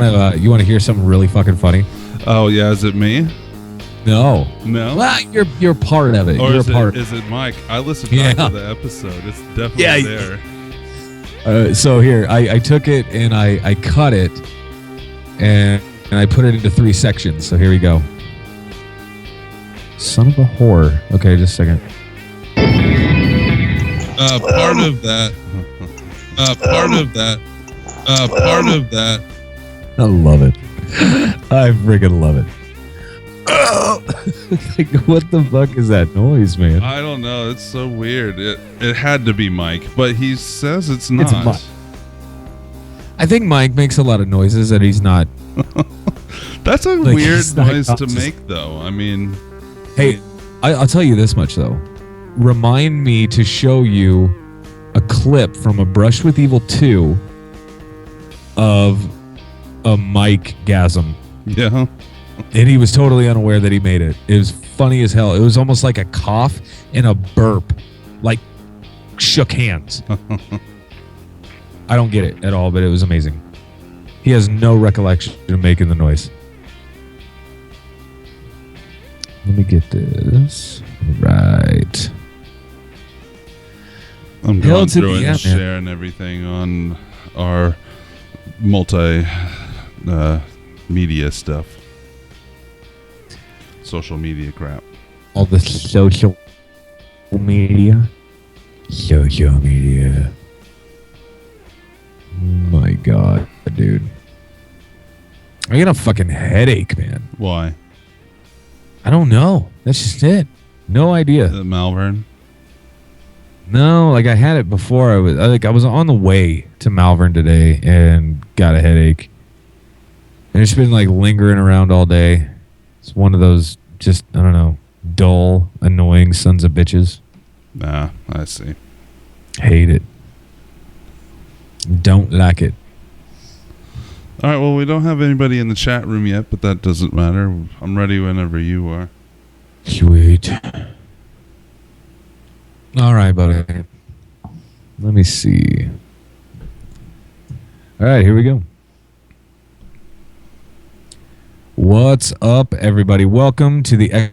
You want to hear something really fucking funny? Oh yeah, is it me? No. Well, you're part of it. Or you're is it Mike? I listened back to the episode. It's definitely there. So here, I took it and I cut it and I put it into 3 sections. So here we go. Son of a whore. Okay, just a second. Part of that. I love it. I freaking love it. Like, what the fuck is that noise, man? I don't know. It's so weird. It had to be Mike, but he says it's not. I think Mike makes a lot of noises that he's not. That's a weird noise to make, though. I mean, hey, I'll tell you this much though. Remind me to show you a clip from A Brush with Evil 2 of a Mike-gasm. Yeah. And he was totally unaware that he made it. It was funny as hell. It was almost like a cough and a burp. Like, shook hands. I don't get it at all, but it was amazing. He has no recollection of making the noise. Let me get this. Right. I'm going through it and sharing everything on our media stuff. Social media crap. All the social media. Social media. My God, dude. I got a fucking headache, man. Why? I don't know. That's just it. No idea. Malvern? No, like I had it before. I was on the way to Malvern today and got a headache. And it's been like lingering around all day. It's one of those just, I don't know, dull, annoying sons of bitches. Nah, I see. Hate it. Don't like it. All right, well, we don't have anybody in the chat room yet, but that doesn't matter. I'm ready whenever you are. Sweet. All right, buddy. Let me see. All right, here we go. What's up, everybody? Welcome to the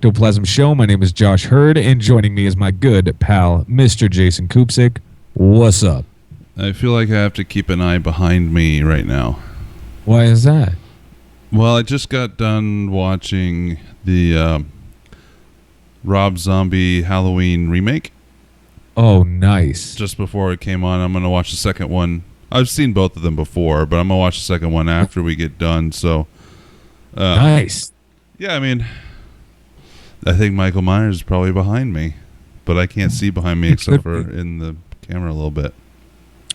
Ectoplasm Show. My name is Josh Hurd, and joining me is my good pal, Mr. Jason Kupsik. What's up? I feel like I have to keep an eye behind me right now. Why is that? Well, I just got done watching the Rob Zombie Halloween remake. Oh, nice. Just before it came on, I'm going to watch the second one. I've seen both of them before, but I'm going to watch the second one after we get done. So, nice. Yeah, I mean, I think Michael Myers is probably behind me, but I can't see behind me except for in the camera a little bit.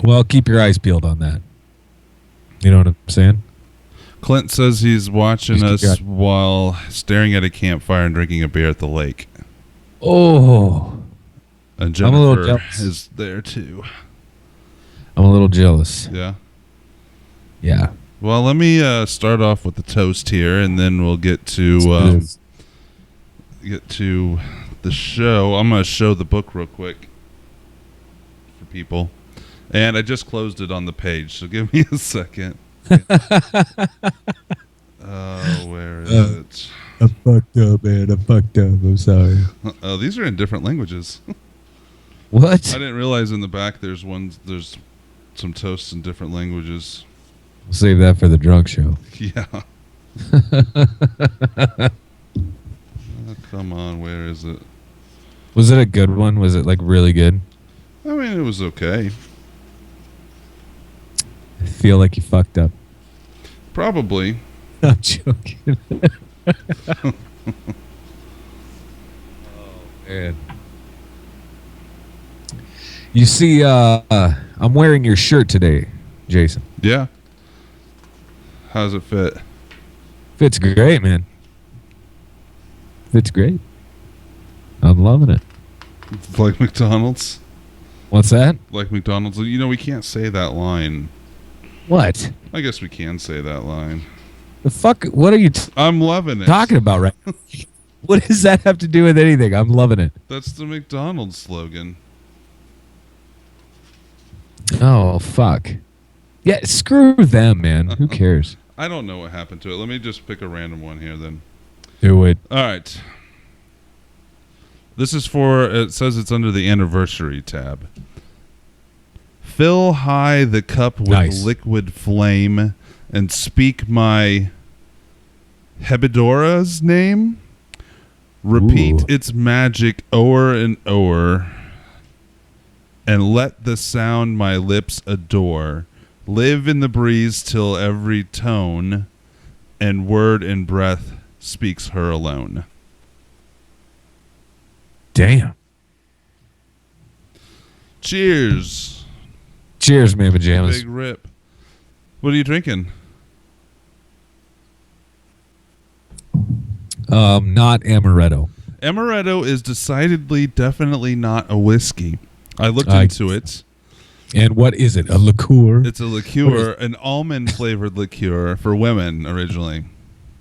Well, keep your eyes peeled on that. You know what I'm saying? Clint says he's watching us while staring at a campfire and drinking a beer at the lake. Oh. And Jennifer is there too. I'm a little jealous. Yeah? Yeah. Well, let me start off with the toast here, and then we'll get to the show. I'm going to show the book real quick for people. And I just closed it on the page, so give me a second. Where is it? I fucked up, man. I fucked up. I'm sorry. Oh, these are in different languages. What? I didn't realize in the back there's some toasts in different languages. We'll save that for the drunk show. Yeah. Oh, come on, where is it? Was it a good one? Was it like really good? I mean, it was okay. I feel like you fucked up. Probably. I'm joking. Oh, man. You see, I'm wearing your shirt today, Jason. Yeah. How's it fit? Fits great, man. Fits great. I'm loving it. Like McDonald's? What's that? Like McDonald's. You know, we can't say that line. What? I guess we can say that line. The fuck? What are you I'm loving it. Talking about right now? What does that have to do with anything? I'm loving it. That's the McDonald's slogan. Oh, fuck. Yeah, screw them, man. Who cares? I don't know what happened to it. Let me just pick a random one here then. Do it. All right. This is for, it says it's under the anniversary tab. Fill high the cup with Nice. liquid flame and speak my Hebedora's name. Repeat Ooh. its magic o'er and o'er, and let the sound my lips adore live in the breeze till every tone and word and breath speaks her alone. Damn. Cheers. Cheers, man, pajamas. Big rip. What are you drinking? Not amaretto. Amaretto is definitely not a whiskey. I looked into it. And what is it? A liqueur It's a liqueur, an almond flavored liqueur for women originally.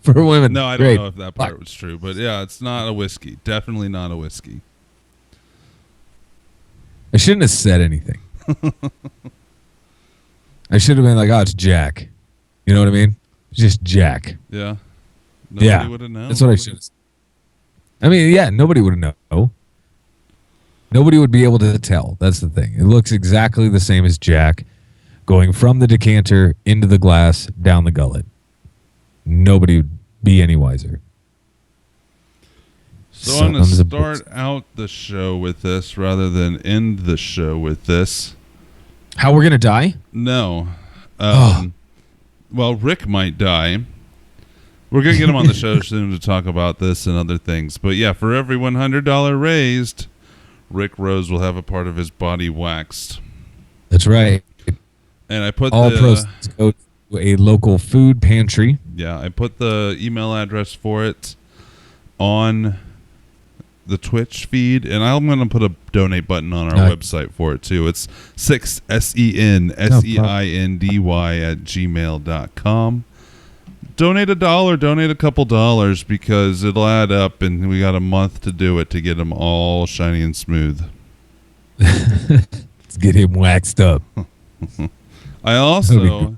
for women? No, I don't Great. know if that part was true, but yeah, it's not a whiskey. Definitely not a whiskey. I shouldn't have said anything. I should have been like, "Oh, it's Jack." You know what I mean? It's just Jack. Yeah. Nobody Yeah, would have known. that's what I should have said. I mean, yeah, nobody would know. Nobody would be able to tell. That's the thing. It looks exactly the same as Jack, going from the decanter into the glass, down the gullet. Nobody would be any wiser. So I'm going to start out the show with this rather than end the show with this. How we're gonna die? No. Well, Rick might die. We're going to get him on the show soon to talk about this and other things. But yeah, for every $100 raised, Rick Rose will have a part of his body waxed. That's right. And I put all proceeds go to a local food pantry. Yeah, I put the email address for it on the Twitch feed, and I'm going to put a donate button on our website for it too. It's SENSEINDY at gmail.com. Donate $1, donate a couple dollars, because it'll add up, and we got a month to do it to get them all shiny and smooth. Let's get him waxed up. I also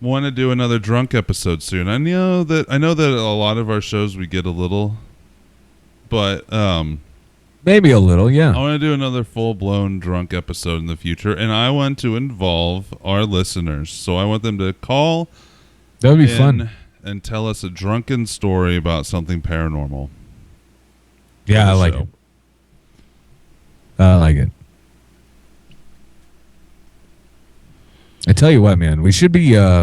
want to do another drunk episode soon. I know that a lot of our shows we get a little, but maybe a little, yeah. I want to do another full-blown drunk episode in the future, and I want to involve our listeners. So I want them to call. That would be fun. And tell us a drunken story about something paranormal. Yeah, I like it. I like it. I tell you what, man, we should be, I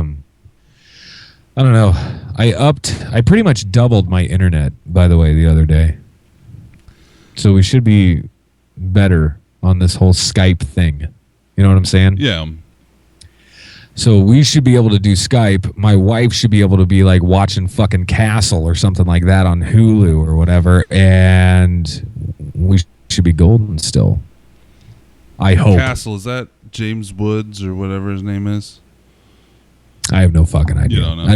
don't know. I pretty much doubled my internet, by the way, the other day. So we should be better on this whole Skype thing. You know what I'm saying? Yeah. So we should be able to do Skype. My wife should be able to be like watching fucking Castle or something like that on Hulu or whatever. And we should be golden still. I hope. Castle, is that James Woods or whatever his name is? I have no fucking idea. You don't know? I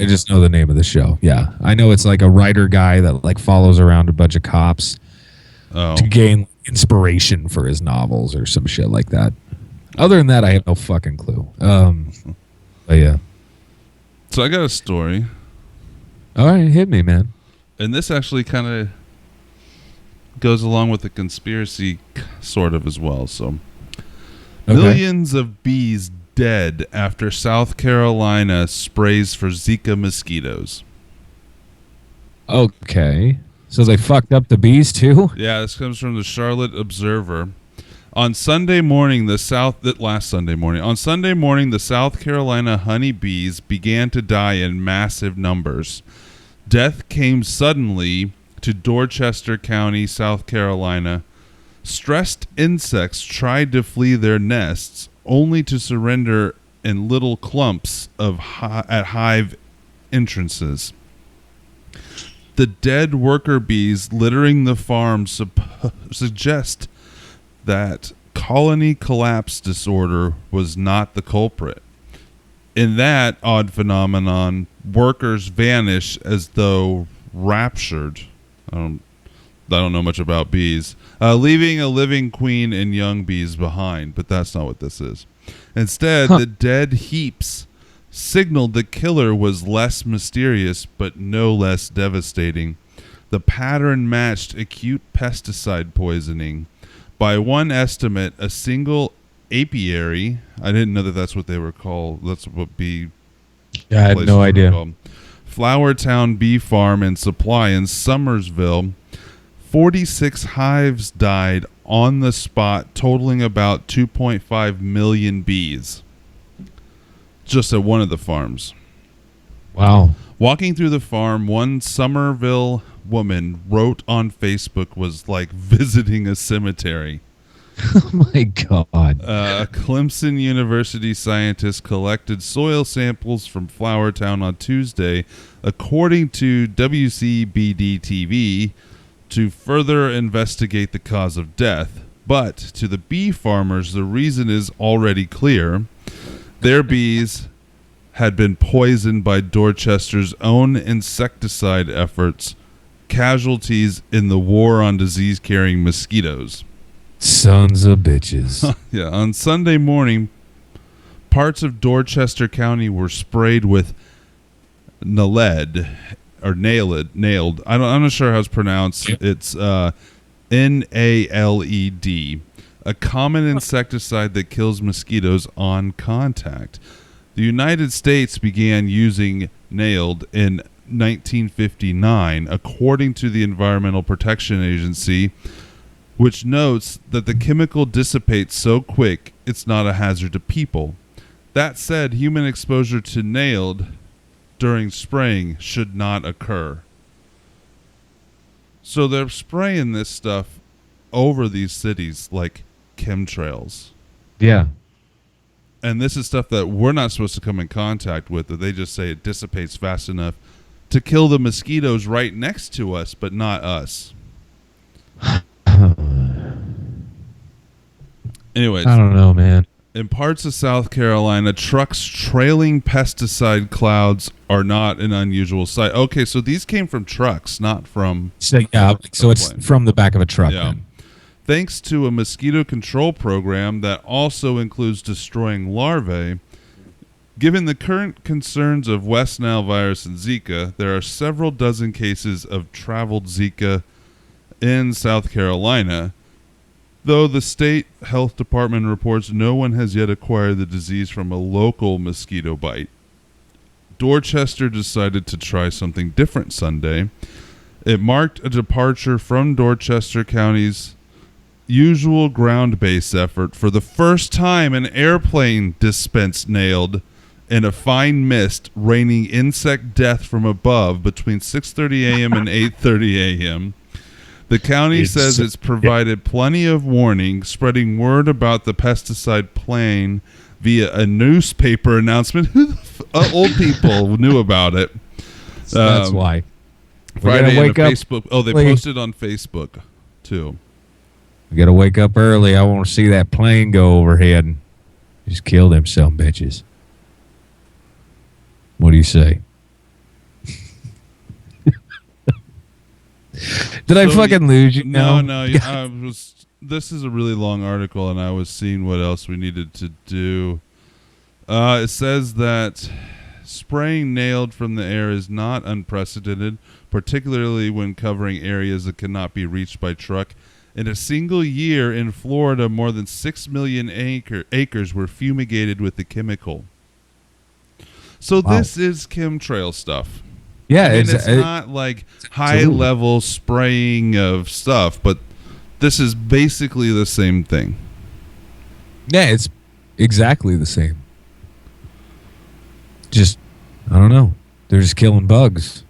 just know the name of the show. Yeah. I know it's like a writer guy that like follows around a bunch of cops to gain inspiration for his novels or some shit like that. Other than that, I have no fucking clue. But yeah. So I got a story. All right, hit me, man. And this actually kind of goes along with the conspiracy sort of as well. So millions of bees dead after South Carolina sprays for Zika mosquitoes. Okay. So they fucked up the bees too? Yeah, this comes from the Charlotte Observer. On Sunday morning, the South Carolina honeybees began to die in massive numbers. Death came suddenly to Dorchester County, South Carolina. Stressed insects tried to flee their nests, only to surrender in little clumps at hive entrances. The dead worker bees littering the farm suggest that colony collapse disorder was not the culprit. In that odd phenomenon, workers vanish as though raptured. I don't know much about bees. Leaving a living queen and young bees behind, but that's not what this is. Instead, the dead heaps signaled the killer was less mysterious, but no less devastating. The pattern matched acute pesticide poisoning. By one estimate, a single apiary, I didn't know that that's what they were called. That's what bee Yeah, I had places no were idea. called. Flowertown Bee Farm and Supply in Summersville, 46 hives died on the spot, totaling about 2.5 million bees. Just at one of the farms. Wow. Walking through the farm, one Somerville woman wrote on Facebook was like visiting a cemetery. Oh my God. A Clemson University scientist collected soil samples from Flowertown on Tuesday, according to WCBD-TV, to further investigate the cause of death. But to the bee farmers, the reason is already clear. Their bees had been poisoned by Dorchester's own insecticide efforts, casualties in the war on disease-carrying mosquitoes. Sons of bitches. Yeah, on Sunday morning, parts of Dorchester County were sprayed with nailed. I'm not sure how it's pronounced. It's NALED, a common insecticide that kills mosquitoes on contact. The United States began using nailed in 1959, according to the Environmental Protection Agency, which notes that the chemical dissipates so quick it's not a hazard to people. That said, human exposure to nailed during spraying should not occur. So they're spraying this stuff over these cities like chemtrails. Yeah. And this is stuff that we're not supposed to come in contact with, that they just say it dissipates fast enough to kill the mosquitoes right next to us, but not us. Anyways, I don't know, man. in parts of South Carolina, trucks trailing pesticide clouds are not an unusual sight. Okay, so these came from trucks, not from... So, yeah, so it's plane. from the back of a truck. Yeah. Then. Thanks to a mosquito control program that also includes destroying larvae, given the current concerns of West Nile virus and Zika, there are several dozen cases of traveled Zika in South Carolina, though the state health department reports no one has yet acquired the disease from a local mosquito bite. Dorchester decided to try something different Sunday. It marked a departure from Dorchester County's usual ground-based effort. For the first time, an airplane dispensed nailed in a fine mist, raining insect death from above between 6:30 a.m. and 8:30 a.m. The county says it's provided plenty of warning, spreading word about the pesticide plane via a newspaper announcement. Old people knew about it. So that's why. Friday wake on up Facebook. Oh, they early. posted on Facebook too. We got to wake up early. I want to see that plane go overhead and just kill them some bitches. What do you say? Did I fucking lose you? No. I was. This is a really long article, and I was seeing what else we needed to do. It says that spraying nailed from the air is not unprecedented, particularly when covering areas that cannot be reached by truck. In a single year in Florida, more than 6 million acres were fumigated with the chemical. So this is chemtrail stuff. Yeah, I mean, it's not like high-level spraying of stuff, but this is basically the same thing. Yeah, it's exactly the same. Just, I don't know. They're just killing bugs.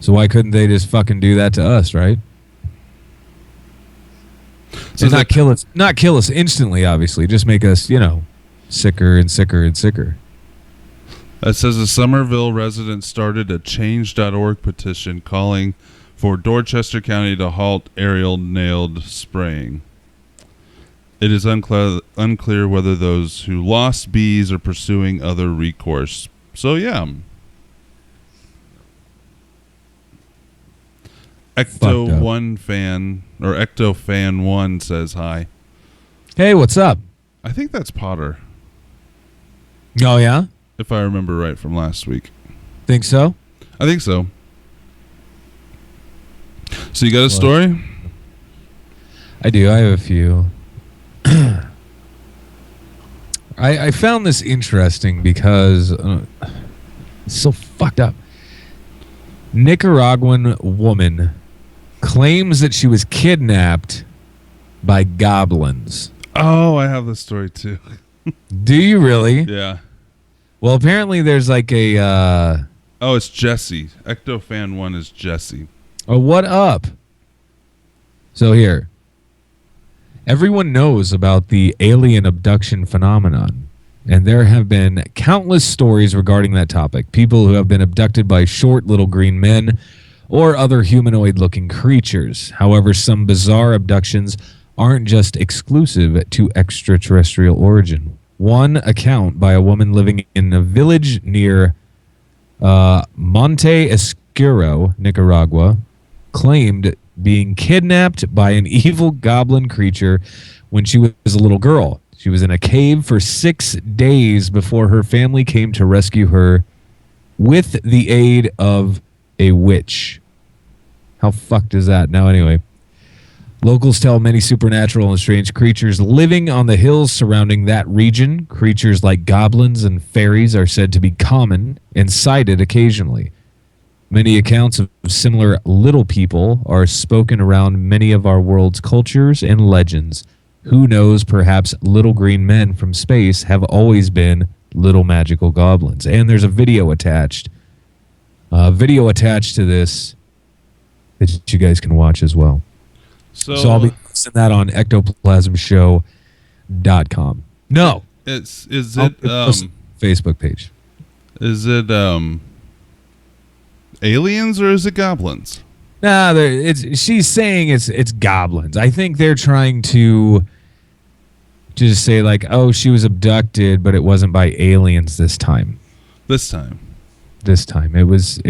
So why couldn't they just fucking do that to us, right? So and not kill us instantly, obviously. Just make us, sicker and sicker and sicker. It says a Somerville resident started a Change.org petition calling for Dorchester County to halt aerial nailed spraying. It is unclear whether those who lost bees are pursuing other recourse. So, yeah. Ecto up. One fan or Ecto Fan One says hi. Hey, what's up? I think that's Potter, Oh, yeah? if I remember right from last week. Think so? I think so. So you got a story? I do. I have a few. I found this interesting because it's so fucked up. Nicaraguan woman claims that she was kidnapped by goblins. Oh, I have this story too. Do you really? Yeah. Well, apparently there's like a Oh, it's Jesse. Ecto Fan One is Jesse. what up? So here. Everyone knows about the alien abduction phenomenon, and there have been countless stories regarding that topic. People who have been abducted by short little green men or other humanoid-looking creatures. However, some bizarre abductions aren't just exclusive to extraterrestrial origin. One account by a woman living in a village near Monte Escuro, Nicaragua, claimed being kidnapped by an evil goblin creature when she was a little girl. She was in a cave for 6 days before her family came to rescue her with the aid of a witch. How fucked is that? Now, anyway, locals tell many supernatural and strange creatures living on the hills surrounding that region. Creatures like goblins and fairies are said to be common and sighted occasionally. Many accounts of similar little people are spoken around many of our world's cultures and legends. Who knows, perhaps little green men from space have always been little magical goblins. And there's a video attached. To this that you guys can watch as well. So I'll be posting that on ectoplasmshow.com. No. Is it Facebook page. Is it aliens or is it goblins? Nah, she's saying it's goblins. I think they're trying to just say like, oh, she was abducted, but it wasn't by aliens this time. This time it was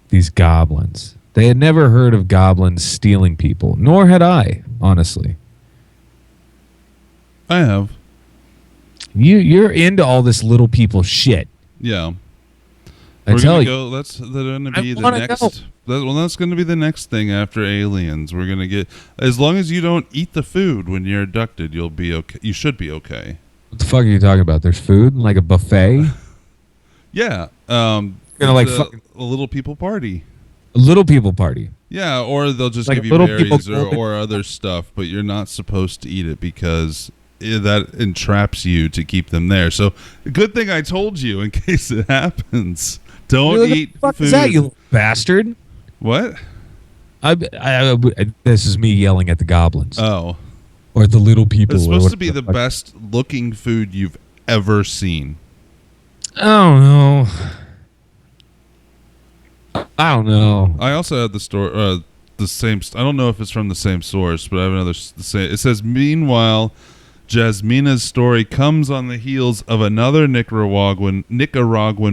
these goblins. They had never heard of goblins stealing people, nor had I, honestly. I have. You're into all this little people shit. Yeah. I tell you. That's going to be the next. That's going to be the next thing after aliens. We're going to get, as long as you don't eat the food when you're abducted, you'll be okay. You should be okay. What the fuck are you talking about? There's food, like a buffet. Yeah. Gonna like a little people party. A little people party. Yeah, or they'll just like give you berries or other stuff, but you're not supposed to eat it because that entraps you to keep them there. So, good thing I told you in case it happens. Don't eat fuck food. Is that, you bastard? What? This is me yelling at the goblins. Oh. Or the little people. It's supposed to be the best looking food you've ever seen. I don't know. I also had the story, the same. I don't know if it's from the same source, but I have another. It says, meanwhile, Jasmina's story comes on the heels of another Nicaraguan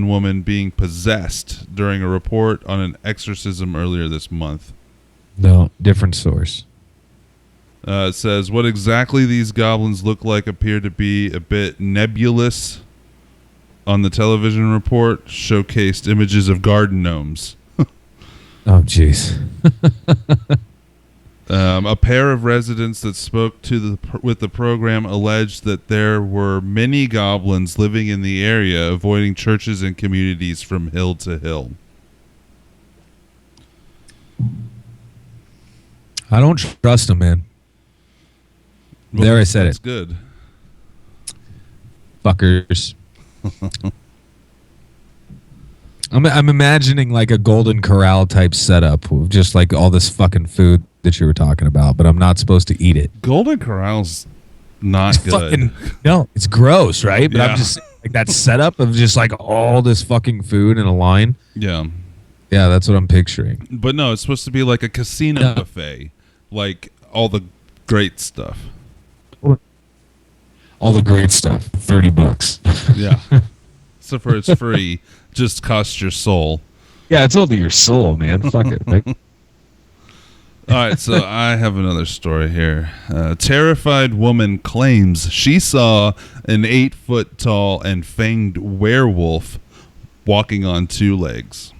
woman being possessed during a report on an exorcism earlier this month. No, different source. It says, what exactly these goblins look like appear to be a bit nebulous. On the television report, showcased images of garden gnomes. Oh, jeez. A pair of residents that spoke with the program alleged that there were many goblins living in the area, avoiding churches and communities from hill to hill. I don't trust them, man. Well, there, I said that's it. Good. Fuckers. I'm imagining like a Golden Corral type setup with just like all this fucking food that you were talking about, but I'm not supposed to eat it. Golden Corral's not good. No, it's gross, right? But Yeah. I'm just saying, like that setup of just like all this fucking food in a line. Yeah. Yeah, that's what I'm picturing. But no, it's supposed to be like a casino buffet, like all the great stuff. All the great stuff. $30. Yeah. So for it's free, just costs your soul. Yeah, it's only your soul, man. Fuck it. Right? All right, so I have another story here. A terrified woman claims she saw an 8-foot-tall and fanged werewolf walking on 2 legs.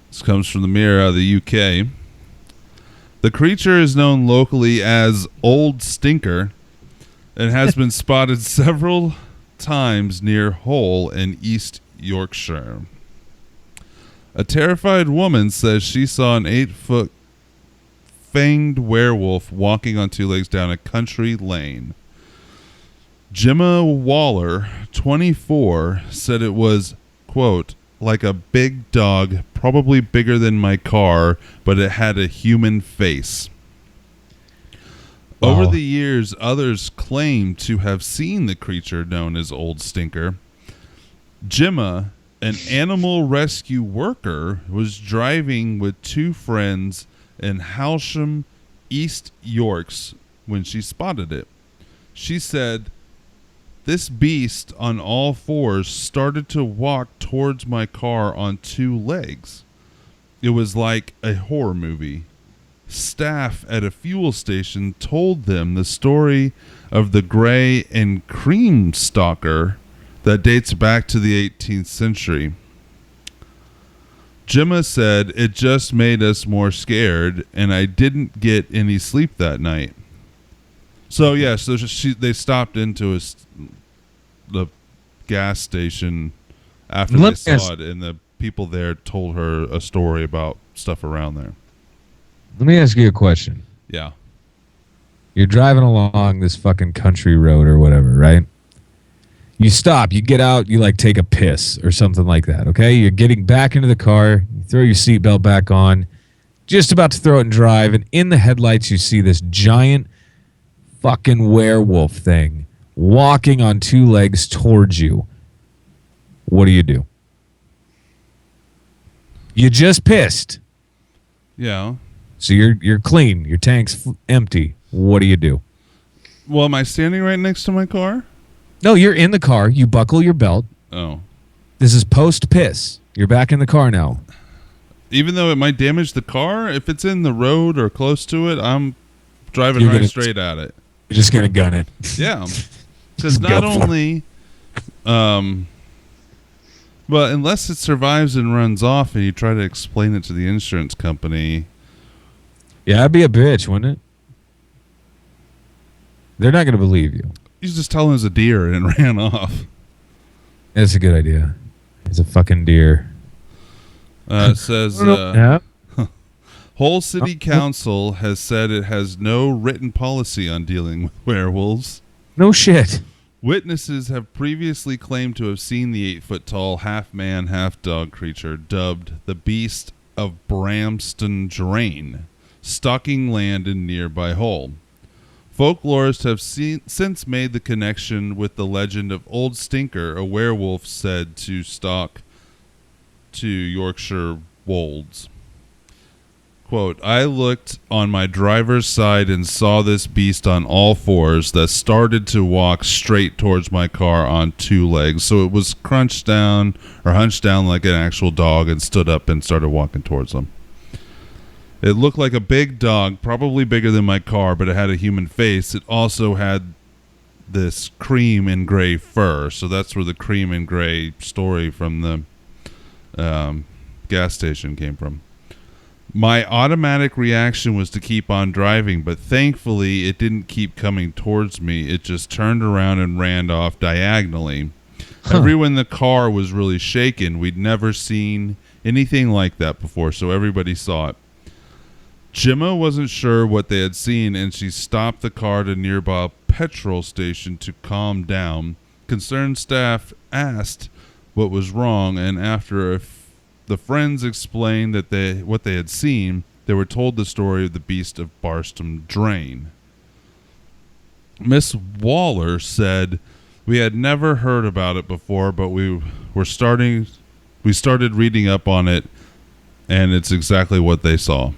This comes from the Mirror out of the UK. The creature is known locally as Old Stinker and has been spotted several times near Hull in East Yorkshire. A terrified woman says she saw an 8-foot fanged werewolf walking on 2 legs down a country lane. Gemma Waller, 24, said it was, quote, like a big dog, probably bigger than my car, but it had a human face. Wow. Over the years, others claim to have seen the creature known as Old Stinker. Gemma, an animal rescue worker, was driving with 2 friends in Halsham, East Yorks, when she spotted it. She said, "This beast on all 4s started to walk towards my car on 2 legs. It was like a horror movie. Staff at a fuel station told them the story of the gray and cream stalker that dates back to the 18th century. Gemma said it just made us more scared, and I didn't get any sleep that night." So yeah, so they stopped into the gas station after they saw it, and the people there told her a story about stuff around there. Let me ask you a question. Yeah. You're driving along this fucking country road or whatever, right? You stop, you get out, you like take a piss or something like that, okay? You're getting back into the car, you throw your seatbelt back on, just about to throw it and drive, and in the headlights you see this giant fucking werewolf thing walking on 2 legs towards you. What do? You just pissed. Yeah. So you're clean, your tank's empty. What do? Well, am I standing right next to my car? No, you're in the car. You buckle your belt. Oh. This is post-piss. You're back in the car now. Even though it might damage the car, if it's in the road or close to it, I'm driving straight at it. You're just going to gun it. Yeah. Because not only... But unless it survives and runs off and you try to explain it to the insurance company... Yeah, that'd be a bitch, wouldn't it? They're not going to believe you. You just tell him it was a deer and ran off. That's a good idea. It's a fucking deer. It says, yeah. Hull City Council has said it has no written policy on dealing with werewolves. No shit. Witnesses have previously claimed to have seen the 8-foot-tall, half-man, half-dog creature dubbed the Beast of Bramston Drain, stalking land in nearby Hull. Folklorists have since made the connection with the legend of Old Stinker, a werewolf said to stalk to Yorkshire wolds. Quote, I looked on my driver's side and saw this beast on all 4s that started to walk straight towards my car on 2 legs. So it was hunched down like an actual dog and stood up and started walking towards them. It looked like a big dog, probably bigger than my car, but it had a human face. It also had this cream and gray fur. So that's where the cream and gray story from the gas station came from. My automatic reaction was to keep on driving, but thankfully it didn't keep coming towards me. It just turned around and ran off diagonally. Everyone in the car was really shaken. We'd never seen anything like that before, so everybody saw it. Gemma wasn't sure what they had seen, and she stopped the car at a nearby petrol station to calm down. Concerned staff asked what was wrong, and after the friends explained that what they had seen, they were told the story of the Beast of Barston Drain. Miss Waller said, we had never heard about it before, but we started reading up on it, and it's exactly what they saw.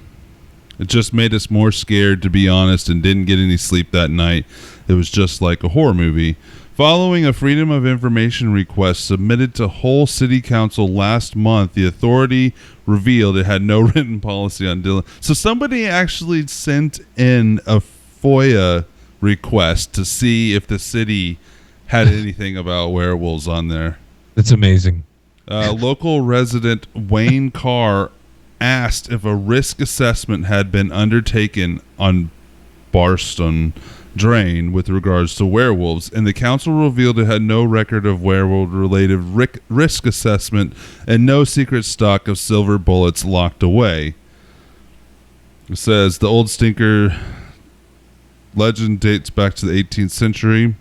It just made us more scared, to be honest, and didn't get any sleep that night. It was just like a horror movie. Following a Freedom of Information request submitted to Hull City Council last month, the authority revealed it had no written policy on dealing. So somebody actually sent in a FOIA request to see if the city had anything about werewolves on there. That's amazing. Local resident Wayne Carr asked if a risk assessment had been undertaken on Barston Drain with regards to werewolves, and the council revealed it had no record of werewolf-related risk assessment and no secret stock of silver bullets locked away. It says the old stinker legend dates back to the 18th century.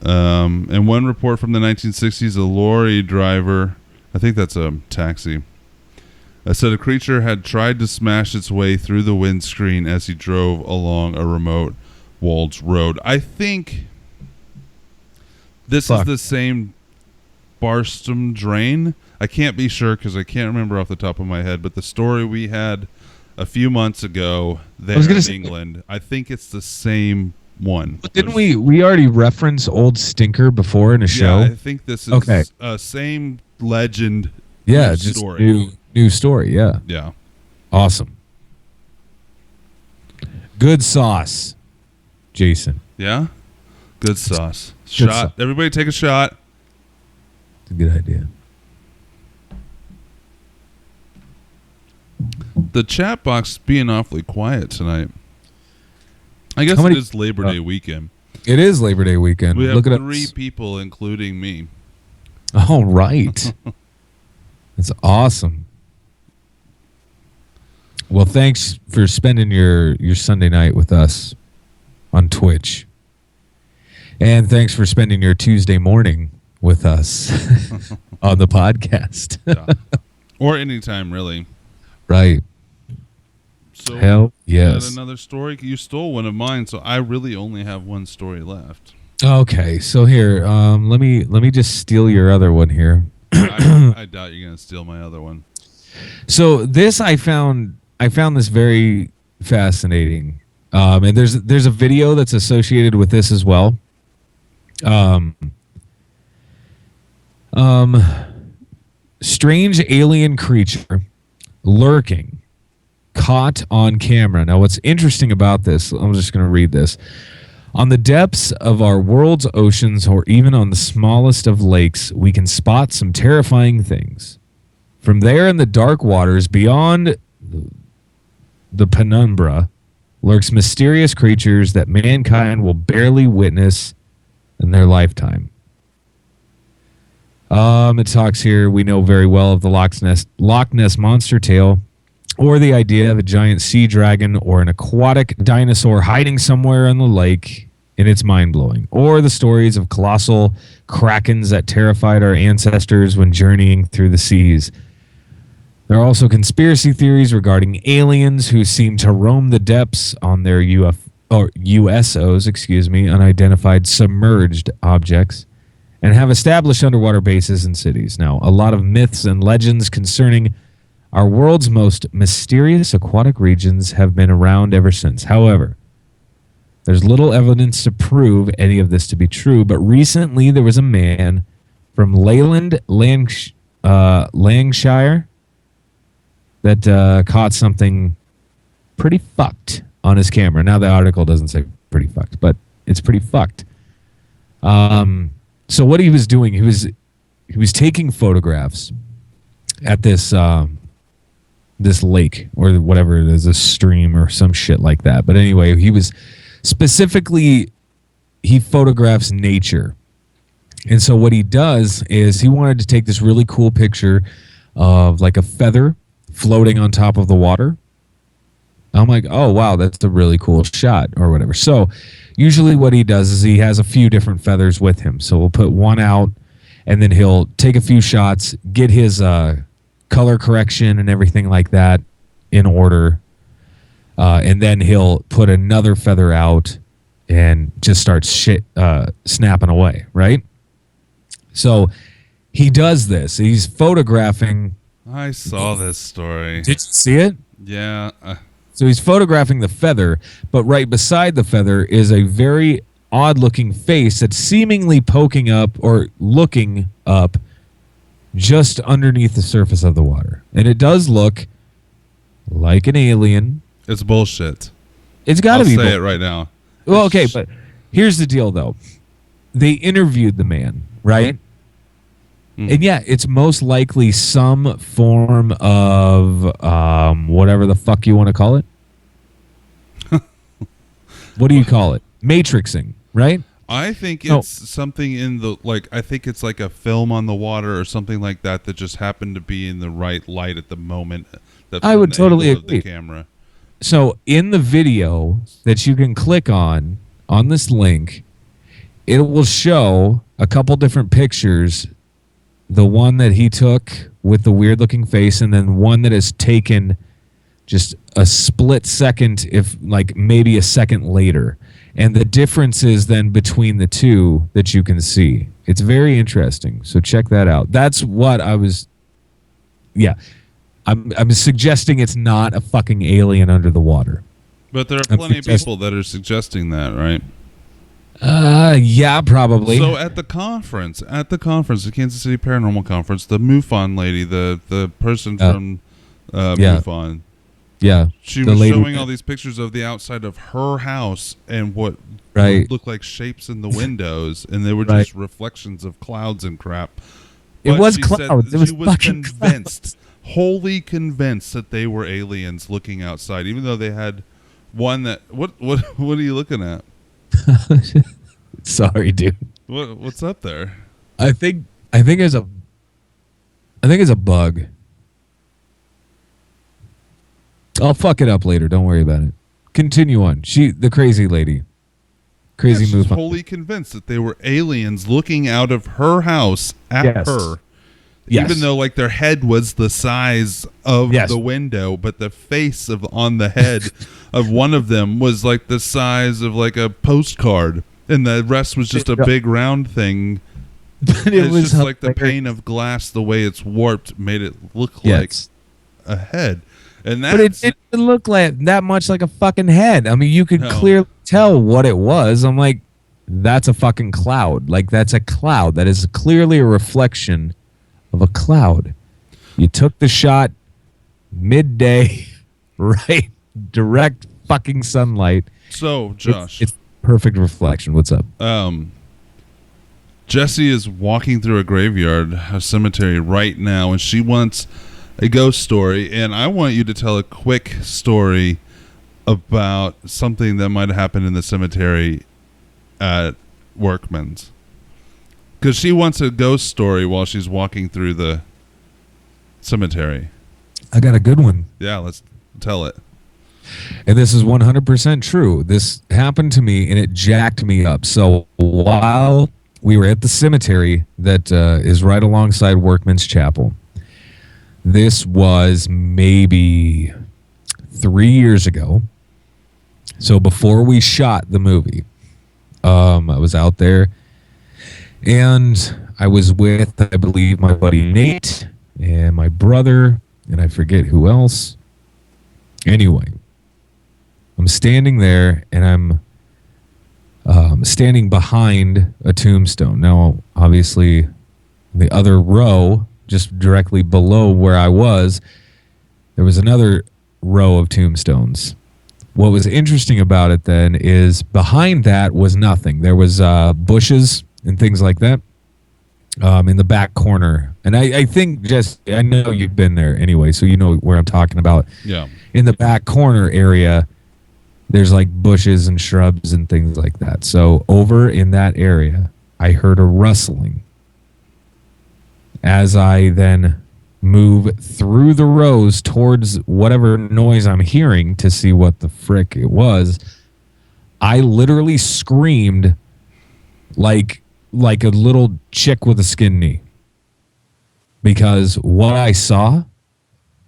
And one report from the 1960s, a lorry driver, I think that's a taxi, said a creature had tried to smash its way through the windscreen as he drove along a remote Wolds Road. I think this is the same Barston Drain. I can't be sure because I can't remember off the top of my head, but the story we had a few months ago there in England, I think it's the same one. Didn't we already reference Old Stinker before in a show? Yeah, I think this is same legend. Yeah, just story. New story. Yeah. Yeah. Awesome. Good sauce, Jason. Yeah? Good sauce. Shot. Everybody take a shot. It's a good idea. The chat box is being awfully quiet tonight. I guess it is Labor Day weekend. It is Labor Day weekend. We have 3 people, including me. All right. That's awesome. Well, thanks for spending your Sunday night with us on Twitch. And thanks for spending your Tuesday morning with us on the podcast. Yeah. Or anytime, really. Right. So hell yes. Got another story? You stole one of mine, so I really only have one story left. Okay, so here, let me just steal your other one here. I doubt you're gonna steal my other one. So this I found this very fascinating, and there's a video that's associated with this as well. Strange alien creature lurking, caught on camera. Now, what's interesting about this, I'm just going to read this. On the depths of our world's oceans, or even on the smallest of lakes, we can spot some terrifying things. From there in the dark waters beyond the penumbra lurks mysterious creatures that mankind will barely witness in their lifetime. It talks here, we know very well of the Loch Ness monster tale, or the idea of a giant sea dragon or an aquatic dinosaur hiding somewhere in the lake, and it's mind-blowing. Or the stories of colossal krakens that terrified our ancestors when journeying through the seas. There are also conspiracy theories regarding aliens who seem to roam the depths on their USOs, unidentified submerged objects, and have established underwater bases in cities. Now, a lot of myths and legends concerning our world's most mysterious aquatic regions have been around ever since. However, there's little evidence to prove any of this to be true, but recently there was a man from Leyland, Lancashire, that caught something pretty fucked on his camera. Now, the article doesn't say pretty fucked, but it's pretty fucked. So what he was doing, he was taking photographs at this this lake or whatever it is, a stream or some shit like that. But anyway, he photographs nature. And so what he does is he wanted to take this really cool picture of like a feather floating on top of the water. I'm like, oh, wow, that's a really cool shot or whatever. So usually what he does is he has a few different feathers with him. So we'll put one out, and then he'll take a few shots, get his color correction and everything like that in order, and then he'll put another feather out and just start snapping away, right? So he does this. He's photographing. I saw this story. Did you see it? Yeah. So he's photographing the feather, but right beside the feather is a very odd looking face that's seemingly poking up or looking up just underneath the surface of the water. And it does look like an alien. It's bullshit. It's got to be. I'll say it right now. Well, okay, but here's the deal, though. They interviewed the man, right? And yeah, it's most likely some form of whatever the fuck you want to call it. What do you call it? Matrixing, right? I think it's something in the, like, I think it's like a film on the water or something like that that just happened to be in the right light at the moment. I would totally agree. The camera. So in the video that you can click on this link, it will show a couple different pictures. The one that he took with the weird looking face, and then one that is taken just a split second, if like maybe a second later. And the differences then between the two that you can see. It's very interesting. So check that out. That's what I was. Yeah. I'm suggesting it's not a fucking alien under the water. But there are plenty of people that are suggesting that, right? Yeah, probably. So at the conference, the Kansas City Paranormal Conference, the MUFON lady, the person from MUFON, she was showing all these pictures of the outside of her house and what looked like shapes in the windows, and they were just reflections of clouds and crap. It was clouds. She was convinced, wholly convinced that they were aliens looking outside, even though they had one that. What are you looking at? Sorry, dude. What's up there? I think it's a bug. I'll fuck it up later. Don't worry about it. Continue on. The crazy lady. Crazy move. She's wholly convinced that they were aliens looking out of her house at her. Yes. Even though like their head was the size of the window, but the face on the head of one of them was like the size of like a postcard, and the rest was just a big round thing. But it was just like the pane of glass, the way it's warped, made it look like a head. And but it didn't look like that much like a fucking head. I mean, you could clearly tell what it was. I'm like, that's a fucking cloud. Like, that's a cloud. That is clearly a reflection of a cloud. You took the shot midday, right? Direct fucking sunlight. So, Josh. It's perfect reflection. What's up? Jessie is walking through a cemetery right now, and she wants a ghost story, and I want you to tell a quick story about something that might have happened in the cemetery at Workman's. Because she wants a ghost story while she's walking through the cemetery. I got a good one. Yeah, let's tell it. And this is 100% true. This happened to me, and it jacked me up. So while we were at the cemetery that is right alongside Workman's Chapel, this was maybe 3 years ago. So before we shot the movie, I was out there, and I was with, I believe, my buddy Nate and my brother, and I forget who else. Anyway, I'm standing there, and I'm standing behind a tombstone. Now, obviously, the other row, just directly below where I was, there was another row of tombstones. What was interesting about it then is behind that was nothing. There was bushes and things like that in the back corner. And I think, I know you've been there anyway, so you know where I'm talking about. Yeah. In the back corner area, there's like bushes and shrubs and things like that. So over in that area, I heard a rustling. As I then move through the rows towards whatever noise I'm hearing to see what the frick it was, I literally screamed like a little chick with a skin knee. Because what I saw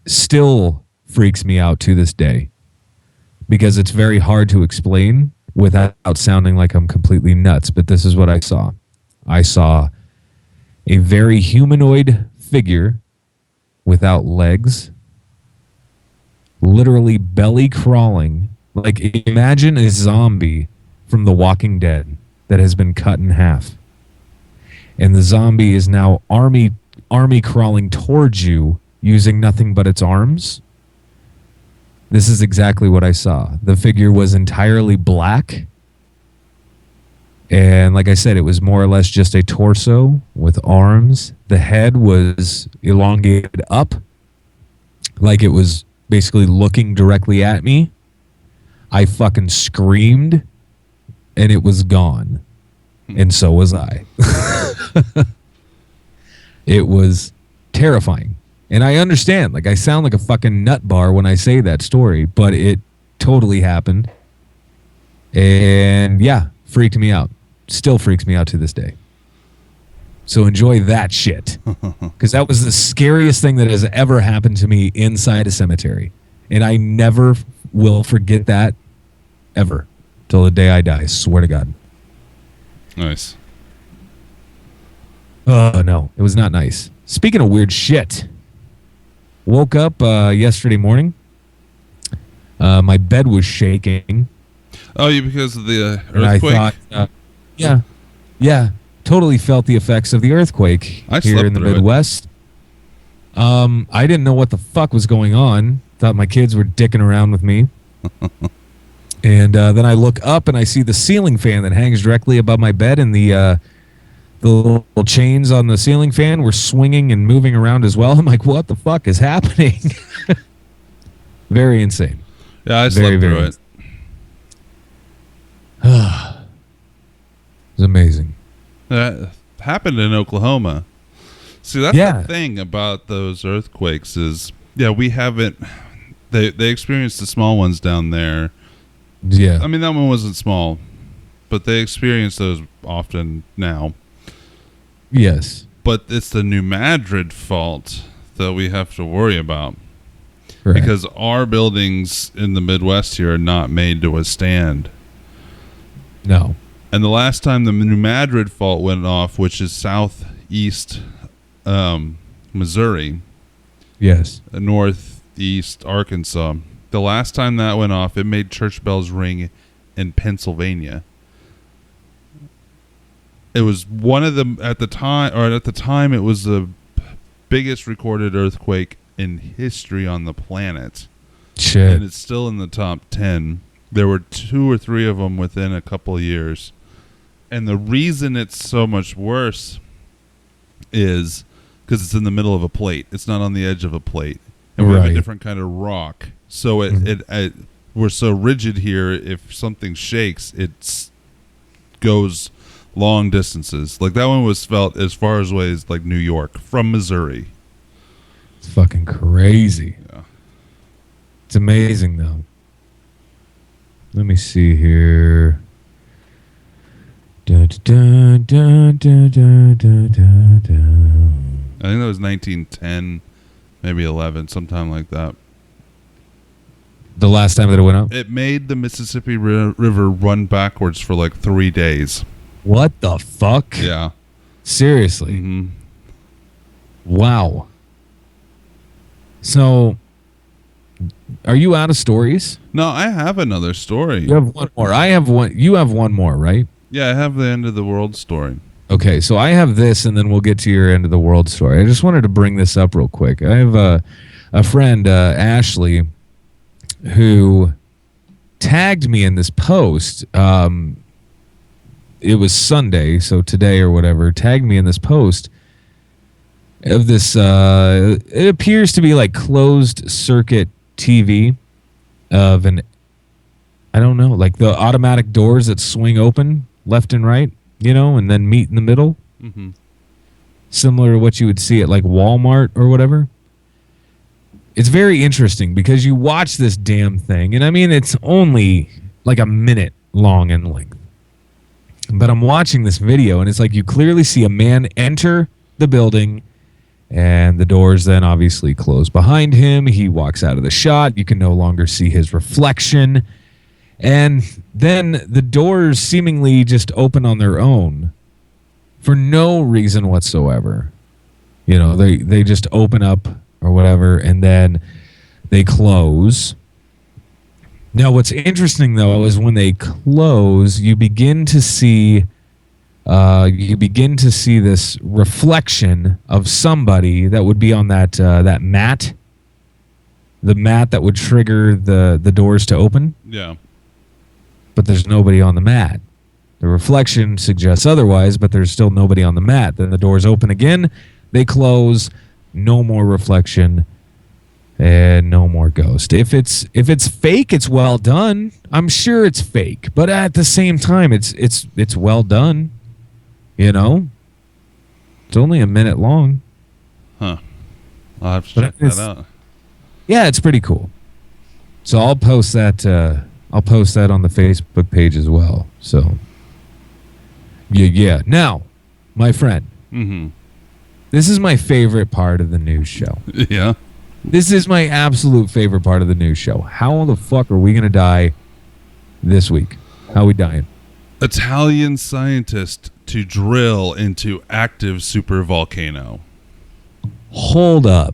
still freaks me out to this day. Because it's very hard to explain without sounding like I'm completely nuts. But this is what I saw. I saw a very humanoid figure without legs, literally belly crawling. Like, imagine a zombie from The Walking Dead. that has been cut in half. And the zombie is now army crawling towards you using nothing but its arms. This is exactly what I saw. The figure was entirely black. And like I said, it was more or less just a torso with arms. The head was elongated up, like it was basically looking directly at me. I fucking screamed, and it was gone. And so was I. It was terrifying. And I understand. Like, I sound like a fucking nut bar when I say that story, but it totally happened. And yeah, freaked me out. Still freaks me out to this day. So enjoy that shit. Because that was the scariest thing that has ever happened to me inside a cemetery. And I never will forget that ever. Till the day I die. I swear to God. Nice. Oh, no. It was not nice. Speaking of weird shit. Woke up yesterday morning. My bed was shaking. Oh, you because of the And earthquake? I thought, yeah, totally felt the effects of the earthquake I here slept in the through it. Midwest. I didn't know what the fuck was going on. Thought my kids were dicking around with me. And then I look up and I see the ceiling fan that hangs directly above my bed, and the little chains on the ceiling fan were swinging and moving around as well. I'm like, what the fuck is happening? Very insane. Yeah, I slept through it. It was amazing. That happened in Oklahoma. See, that's the thing about those earthquakes is, we haven't. They experienced the small ones down there. Yeah. I mean, that one wasn't small, but they experience those often now. Yes. But it's the New Madrid fault that we have to worry about. Right. Because our buildings in the Midwest here are not made to withstand. No. And the last time the New Madrid fault went off, which is southeast Missouri, Yes. northeast Arkansas, the last time that went off, it made church bells ring in Pennsylvania. It was one of the at the time it was the biggest recorded earthquake in history on the planet. Shit. And it's still in the top 10. There were 2 or 3 of them within a couple of years. And the reason it's so much worse is because it's in the middle of a plate. It's not on the edge of a plate. And we have a different kind of rock. So we're so rigid here, if something shakes, it goes long distances. Like that one was felt as far away as like New York from Missouri. It's fucking crazy. Yeah. It's amazing, though. Let me see here. Dun, dun, dun, dun, dun, dun, dun, dun. I think that was 1910, maybe 11, sometime like that. The last time that it went up? It made the Mississippi River run backwards for like 3 days. What the fuck? Yeah. Seriously? Mm-hmm. Wow. So, are you out of stories? No, I have another story. You have one more. I have one. You have one more, right? Yeah, I have the end of the world story. Okay, so I have this, and then we'll get to your end of the world story. I just wanted to bring this up real quick. I have a friend, Ashley, who tagged me in this post. It was Sunday, so today or whatever, tagged me in this post of this, it appears to be like closed circuit TV of an, I don't know, like the automatic doors that swing open left and right, you know, and then meet in the middle. Mm-hmm. Similar to what you would see at like Walmart or whatever. It's very interesting because you watch this damn thing, and I mean, it's only like a minute long in length. But I'm watching this video, and it's like you clearly see a man enter the building, and the doors then obviously close behind him. He walks out of the shot. You can no longer see his reflection. And then the doors seemingly just open on their own for no reason whatsoever. You know, they just open up or whatever, and then they close. Now, what's interesting though is when they close, you begin to see this reflection of somebody that would be on that mat, the mat that would trigger the doors to open. Yeah. But there's nobody on the mat. The reflection suggests otherwise, but there's still nobody on the mat. Then the doors open again, they close, no more reflection, and no more ghost. If it's fake, it's well done. I'm sure it's fake, but at the same time, it's well done. You know, it's only a minute long. Huh. I'll have to check that out. Yeah, it's pretty cool. So I'll post that. I'll post that on the Facebook page as well. So. Yeah. Now, my friend, this is my favorite part of the news show. Yeah. This is my absolute favorite part of the news show. How the fuck are we going to die this week? How are we dying? Italian scientist to drill into active supervolcano. Hold up.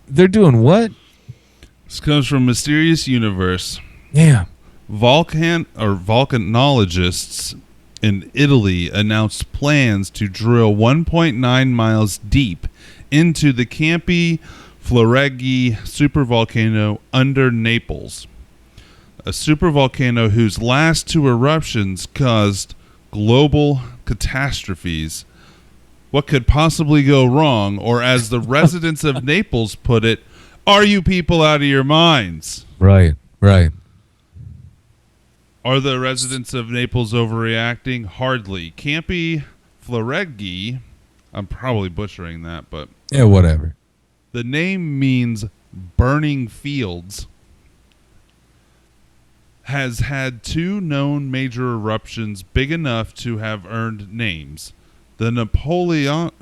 They're doing what? This comes from Mysterious Universe. Yeah. Volcanologists in Italy announced plans to drill 1.9 miles deep into the Campi Flegrei supervolcano under Naples. A supervolcano whose last two eruptions caused global catastrophes. What could possibly go wrong? Or as the residents of Naples put it, are you people out of your minds? Right. Are the residents of Naples overreacting? Hardly. Campi Flegrei, I'm probably butchering that, but... Yeah, whatever. The name means burning fields. Has had two known major eruptions big enough to have earned names. The Neapolitan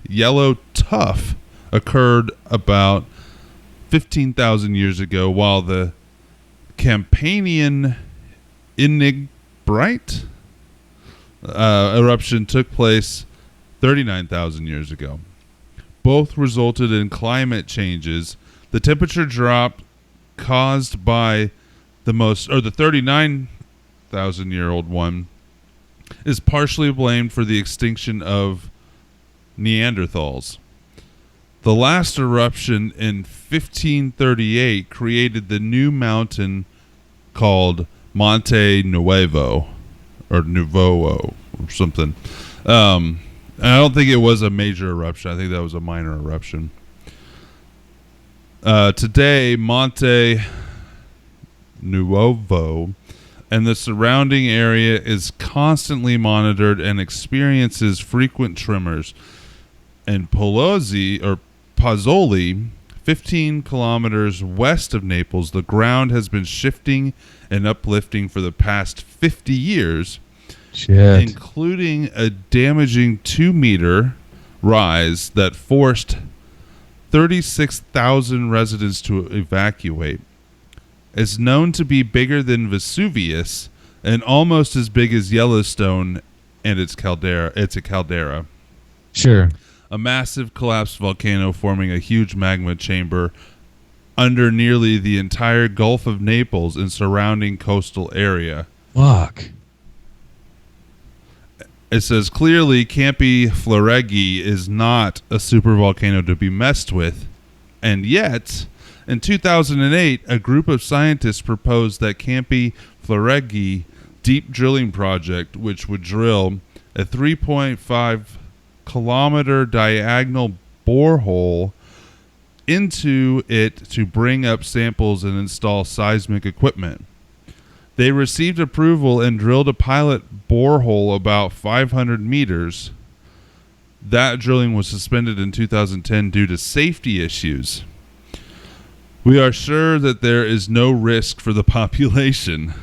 Yellow Tuff occurred about 15,000 years ago, while the Campanian Ignite eruption took place 39,000 years ago. Both resulted in climate changes. The temperature drop caused by the 39,000-year-old one is partially blamed for the extinction of Neanderthals. The last eruption in 1538 created the new mountain called Monte Nuovo or something. I don't think it was a major eruption. I think that was a minor eruption. Today, Monte Nuovo and the surrounding area is constantly monitored and experiences frequent tremors. And Pozzoli, 15 kilometers west of Naples, the ground has been shifting and uplifting for the past 50 years, including a damaging 2-meter rise that forced 36,000 residents to evacuate. It's known to be bigger than Vesuvius and almost as big as Yellowstone and its caldera. It's a caldera. Sure. A massive collapsed volcano forming a huge magma chamber under nearly the entire Gulf of Naples and surrounding coastal area. Fuck. It says clearly Campi Flegrei is not a supervolcano to be messed with, and yet in 2008 a group of scientists proposed that Campi Flegrei deep drilling project, which would drill a 3.5 kilometer diagonal borehole into it to bring up samples and install seismic equipment. They received approval and drilled a pilot borehole about 500 meters. That drilling was suspended in 2010 due to safety issues. We are sure that there is no risk for the population.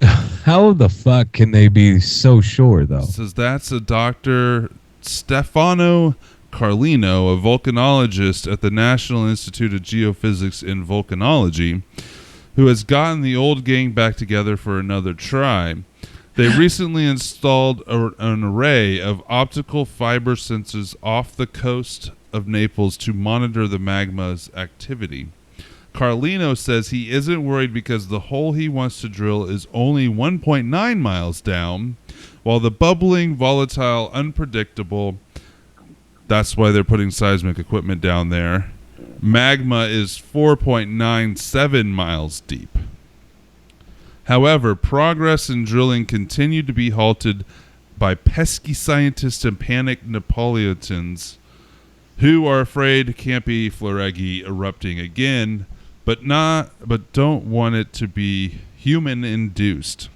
How the fuck can they be so sure, though? It says that's a Dr. Stefano Carlino, a volcanologist at the National Institute of Geophysics and Volcanology, who has gotten the old gang back together for another try. They recently installed an array of optical fiber sensors off the coast of Naples to monitor the magma's activity. Carlino says he isn't worried because the hole he wants to drill is only 1.9 miles down, while the bubbling, volatile, unpredictable, that's why they're putting seismic equipment down there, magma is 4.97 miles deep. However, progress in drilling continued to be halted by pesky scientists and panicked Neapolitans who are afraid Campi Floregi erupting again, but don't want it to be human induced.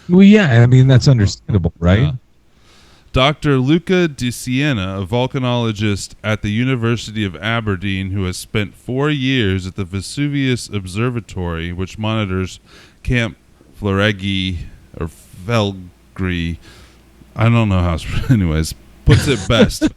Well, yeah, I mean that's understandable, right? Yeah. Dr. Luca Di Siena, a volcanologist at the University of Aberdeen who has spent 4 years at the Vesuvius Observatory, which monitors Camp Floregi or Felgri, I don't know how it's, anyways, puts it best.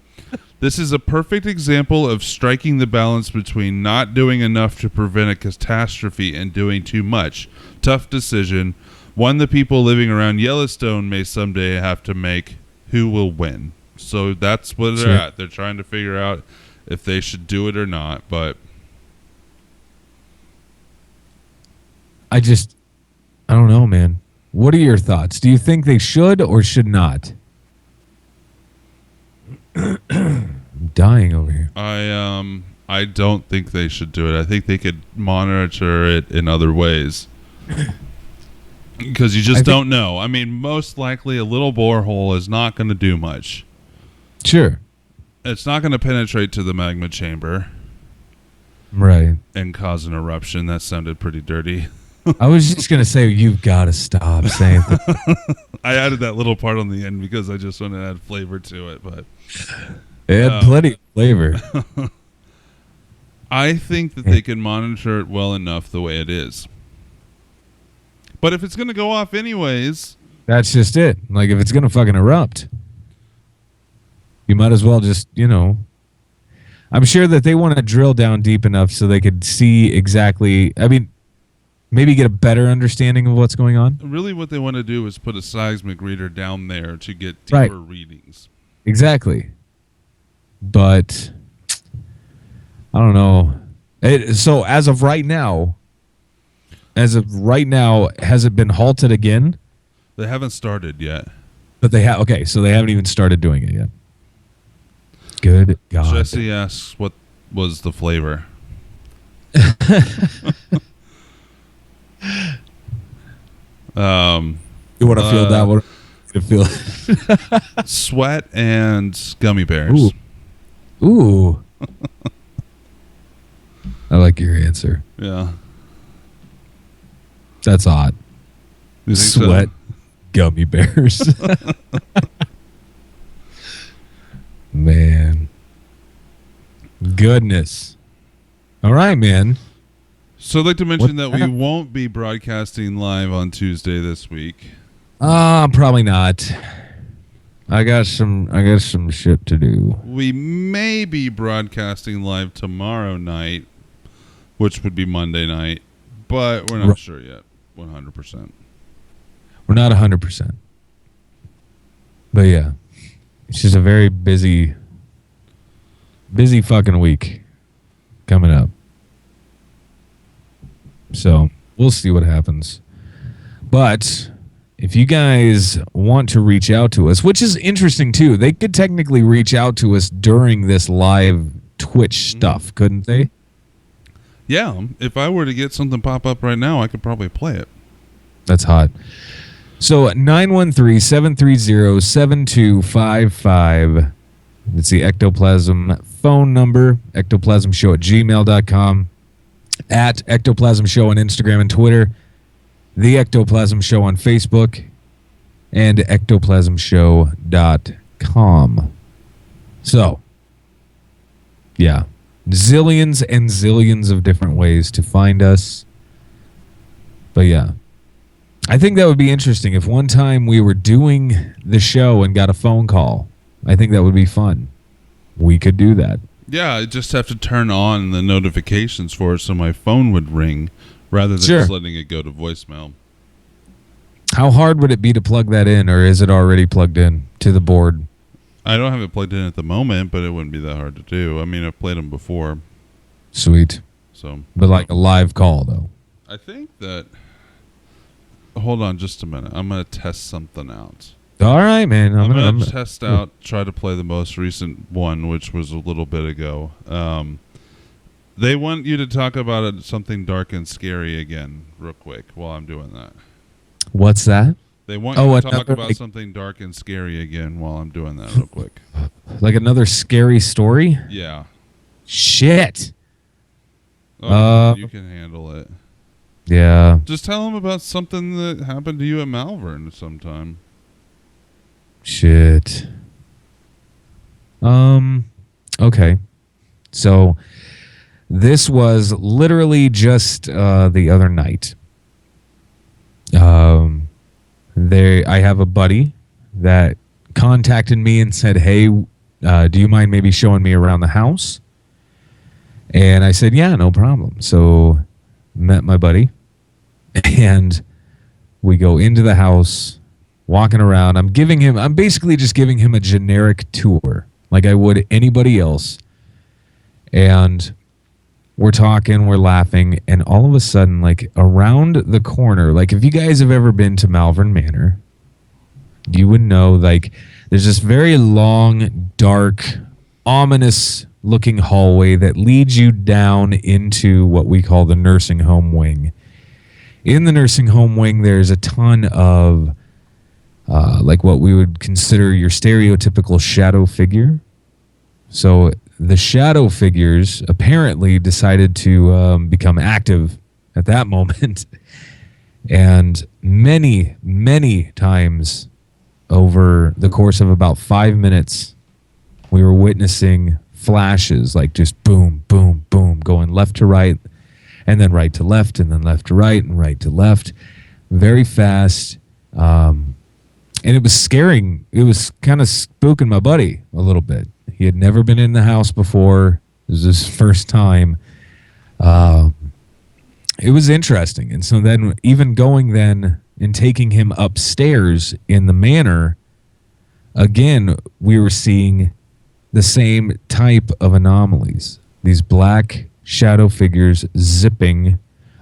This is a perfect example of striking the balance between not doing enough to prevent a catastrophe and doing too much. Tough decision, one the people living around Yellowstone may someday have to make. Who will win? So that's where they're at. They're trying to figure out if they should do it or not. But I don't know, man. What are your thoughts? Do you think they should or should not? I'm dying over here. I don't think they should do it. I think they could monitor it in other ways. Because you just don't know. I mean, most likely a little borehole is not going to do much. Sure. It's not going to penetrate to the magma chamber. Right. And cause an eruption. That sounded pretty dirty. I was just going to say, you've got to stop saying that. I added that little part on the end because I just want to add flavor to it. But it had plenty of flavor. I think that they can monitor it well enough the way it is. But if it's going to go off anyways... That's just it. Like, if it's going to fucking erupt, you might as well just, I'm sure that they want to drill down deep enough so they could see exactly... I mean, maybe get a better understanding of what's going on. Really what they want to do is put a seismic reader down there to get deeper readings. Exactly. But, I don't know. So, as of right now, has it been halted again? They haven't started yet. But they have. Okay, so they haven't even started doing it yet. Good God. Jesse asks, what was the flavor? You want to feel that one? You feel sweat and gummy bears. Ooh. I like your answer. Yeah. That's odd. Sweat, gummy bears. Man. Goodness. All right, man. So I'd like to mention that we won't be broadcasting live on Tuesday this week. Probably not. I got some shit to do. We may be broadcasting live tomorrow night, which would be Monday night, but we're not sure yet. 100%. We're not 100%. But yeah, it's just a very busy fucking week coming up. So we'll see what happens. But if you guys want to reach out to us, which is interesting too, they could technically reach out to us during this live Twitch stuff, couldn't they? Yeah, if I were to get something pop up right now, I could probably play it. That's hot. So 913-730-7255. That's the Ectoplasm phone number, ectoplasmshow@gmail.com, at Ectoplasm Show on Instagram and Twitter, The Ectoplasm Show on Facebook, and ectoplasmshow.com. So, yeah. Zillions and zillions of different ways to find us. But yeah. I think that would be interesting if one time we were doing the show and got a phone call. I think that would be fun. We could do that. Yeah, I just have to turn on the notifications for it so my phone would ring rather than just letting it go to voicemail. How hard would it be to plug that in, or is it already plugged in to the board? I don't have it plugged in at the moment, but it wouldn't be that hard to do. I mean, I've played them before. Sweet. So, But like a live call, though. I think that. Hold on, just a minute. I'm gonna test something out. All right, man. I'm gonna test out. Try to play the most recent one, which was a little bit ago. They want you to talk about something dark and scary again, real quick, while I'm doing that. What's that? They want you to talk about something dark and scary again while I'm doing that, real quick. Like another scary story? Yeah. Shit. Oh, you can handle it. Yeah. Just tell them about something that happened to you at Malvern sometime. Shit. Okay. So this was literally just the other night. I have a buddy that contacted me and said, "Hey, do you mind maybe showing me around the house?" And I said, "Yeah, no problem." So met my buddy, and we go into the house, walking around. I'm basically just giving him a generic tour like I would anybody else. And we're talking, we're laughing, and all of a sudden, like around the corner, like if you guys have ever been to Malvern Manor, you would know like there's this very long, dark, ominous looking hallway that leads you down into what we call the nursing home wing. In the nursing home wing, there's a ton of like what we would consider your stereotypical shadow figure. So the shadow figures apparently decided to become active at that moment. And many, many times over the course of about 5 minutes, we were witnessing flashes, like just boom, boom, boom, going left to right, and then right to left, and then left to right, and right to left, very fast. And it was scaring. It was kind of spooking my buddy a little bit. He had never been in the house before. It was his first time. It was interesting. And so then even going then and taking him upstairs in the manor, again, we were seeing the same type of anomalies. These black shadow figures zipping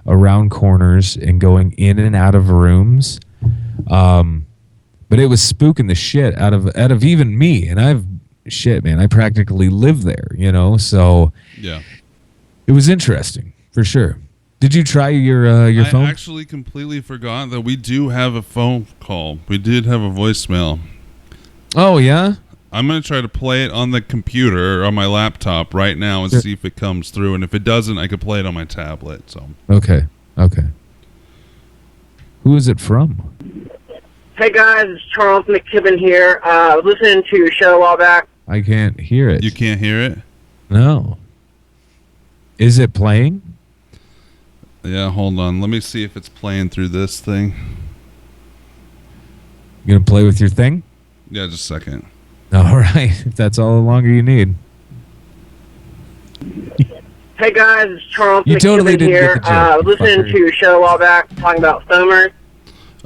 around corners and going in and out of rooms. But it was spooking the shit out of even me. And I practically live there, you know? So yeah, it was interesting for sure. Did you try your phone? I actually completely forgot that we do have a phone call. We did have a voicemail. Oh, yeah? I'm going to try to play it on the computer or on my laptop right now and see if it comes through. And if it doesn't, I could play it on my tablet. So Okay. Who is it from? Hey guys, it's Charles McKibben here. I was listening to your show a while back. I can't hear it. You can't hear it? No. Is it playing? Yeah, hold on. Let me see if it's playing through this thing. You gonna play with your thing? Yeah, just a second. All right. If that's all the longer you need. Hey guys, it's Charles You McKibben totally didn't here. get the joke, I was listening fucker. to your show a while back talking about stomers.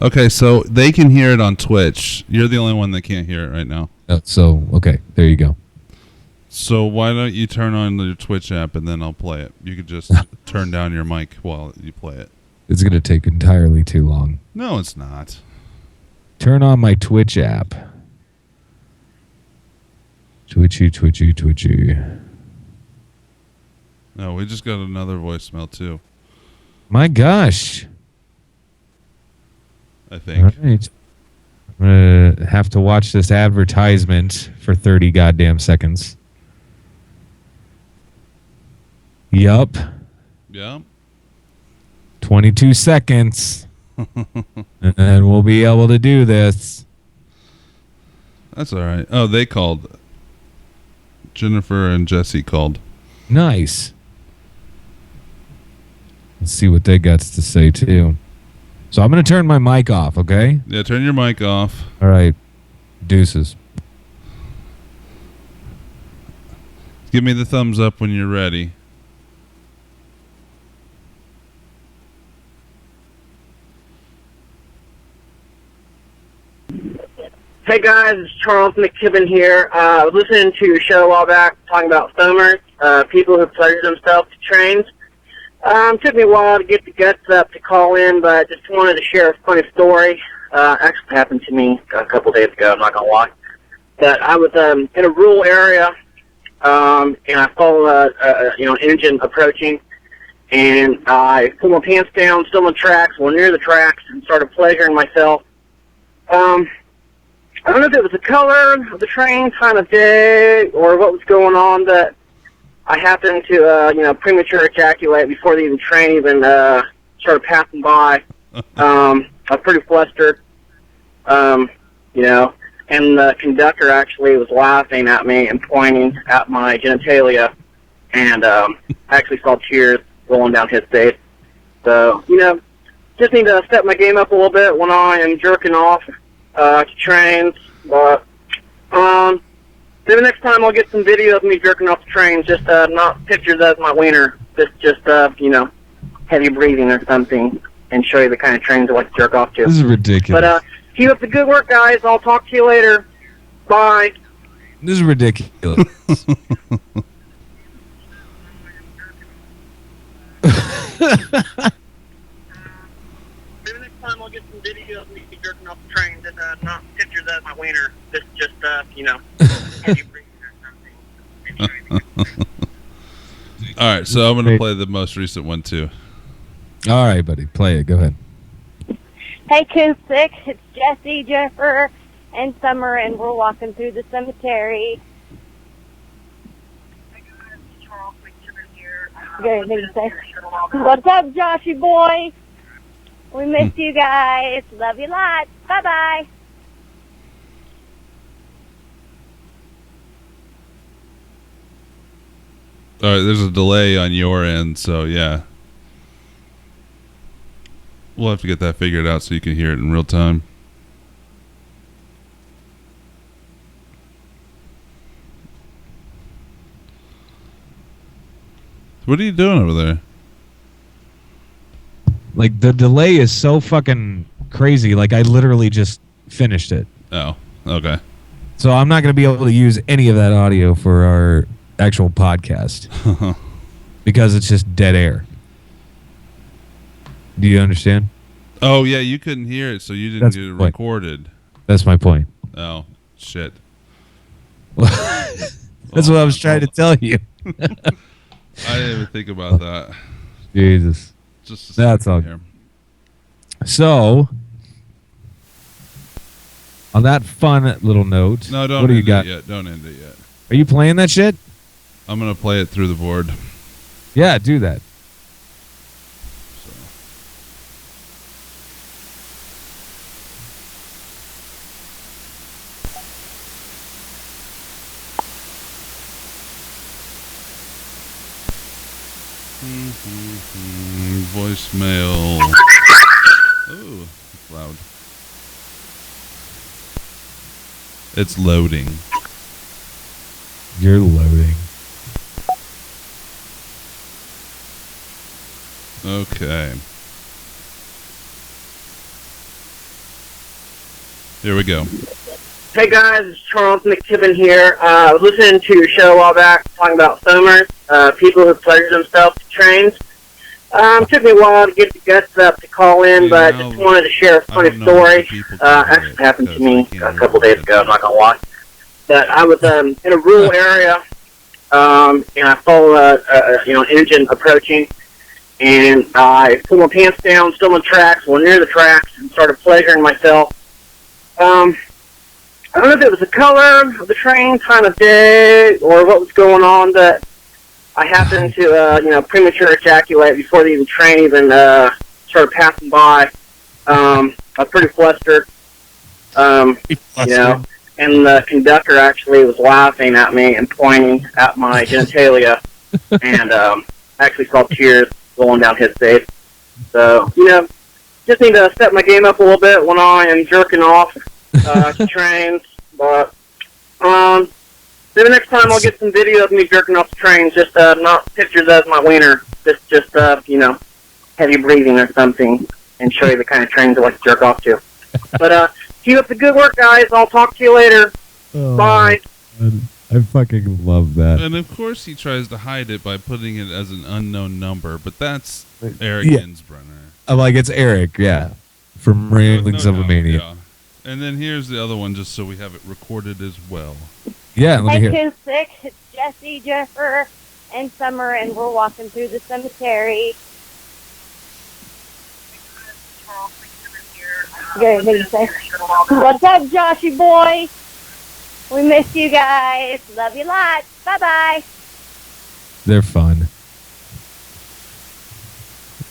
Okay, so they can hear it on Twitch. You're the only one that can't hear it right now. Okay, there you go. So why don't you turn on your Twitch app and then I'll play it. You could just turn down your mic while you play it. It's gonna take entirely too long. No, it's not. Turn on my Twitch app. Twitchy. No, we just got another voicemail too, My gosh. I think. All right. I'm gonna have to watch this advertisement for 30 goddamn seconds. Yup. Yeah. 22 seconds. And then we'll be able to do this. That's all right. Oh, they called. Jennifer and Jesse called. Nice. Let's see what they got to say too. So I'm going to turn my mic off, okay? Yeah, turn your mic off. All right. Deuces. Give me the thumbs up when you're ready. Hey guys, it's Charles McKibben here. I was listening to your show a while back talking about stomers, people who pleasure themselves to trains. Took me a while to get the guts up to call in, but just wanted to share a funny story. Actually happened to me a couple days ago, I'm not going to lie. That I was in a rural area, and I saw an engine approaching, and I pulled my pants down, still on the tracks, well, near the tracks, and started pleasuring myself. I don't know if it was the color of the train, time of day, or what was going on, but I happened to, premature ejaculate before the train even started passing by. I was pretty flustered, and the conductor actually was laughing at me and pointing at my genitalia, and I actually saw tears rolling down his face. So, just need to step my game up a little bit when I am jerking off to trains, but maybe next time I'll get some video of me jerking off the trains, just not pictures of my wiener, just heavy breathing or something, and show you the kind of trains I like to jerk off to. This is ridiculous. But keep up the good work, guys. I'll talk to you later. Bye. This is ridiculous. Maybe next time I'll get some video of me jerking off the train, just not pictures of my wiener, just heavy breathing or something. All right, so I'm going to play the most recent one, too. All right, buddy. Play it. Go ahead. Hey, Koopsik, it's Jesse, Jennifer, and Summer, and we're walking through the cemetery. Hey guys, Charles McKibben here. You got anything to say? What's up, Joshy boy? We missed you guys. Love you lots. Bye-bye. All right, there's a delay on your end, so yeah. We'll have to get that figured out so you can hear it in real time. What are you doing over there? Like, the delay is so fucking crazy. Like, I literally just finished it. Oh, okay. So I'm not going to be able to use any of that audio for our actual podcast because it's just dead air. Do you understand? Oh, yeah, you couldn't hear it, so you didn't That's get it the point. recorded. That's my point. Oh, shit. That's what I was trying to tell you. I didn't even think about that. Jesus. Just a That's all. here. So, on that fun little note, No, don't what do you end got? it yet. Don't end it yet. Are you playing that shit? I'm going to play it through the board. Yeah, do that. So. Voicemail. Ooh, it's loud. It's loading. You're loading. Okay. Here we go. Hey guys, it's Charles McKibben here. I was listening to your show a while back talking about Somers, people who pleasure themselves to trains. Took me a while to get the guts up to call in, but just wanted to share a funny story. Actually happened to me a couple days ago, I'm not going to lie. But I was in a rural area, and I saw an engine approaching, and I pulled my pants down, still on the tracks, well, near the tracks, and started pleasuring myself. I don't know if it was the color of the train, time of day, or what was going on, but I happened to, premature ejaculate before the train even started passing by. I was pretty flustered, and the conductor actually was laughing at me and pointing at my genitalia, and I actually saw tears rolling down his face. So, just need to step my game up a little bit when I am jerking off to trains, but maybe next time I'll get some video of me jerking off the trains, just not pictures of my wiener, just heavy breathing or something, and show you the kind of trains I like to jerk off to. But keep up the good work, guys. I'll talk to you later. Bye. I fucking love that. And of course he tries to hide it by putting it as an unknown number, but that's Eric Hinsbrenner. I'm like, it's Eric, yeah. From Ramblings of a Maniac. Yeah. And then here's the other one, just so we have it recorded as well. Yeah, let me hear. 926, it's Jesse, Jennifer, and Summer, and we're walking through the cemetery. Good, what do you say? What's up, Joshy boy? We miss you guys. Love you lots. Bye-bye. They're fun.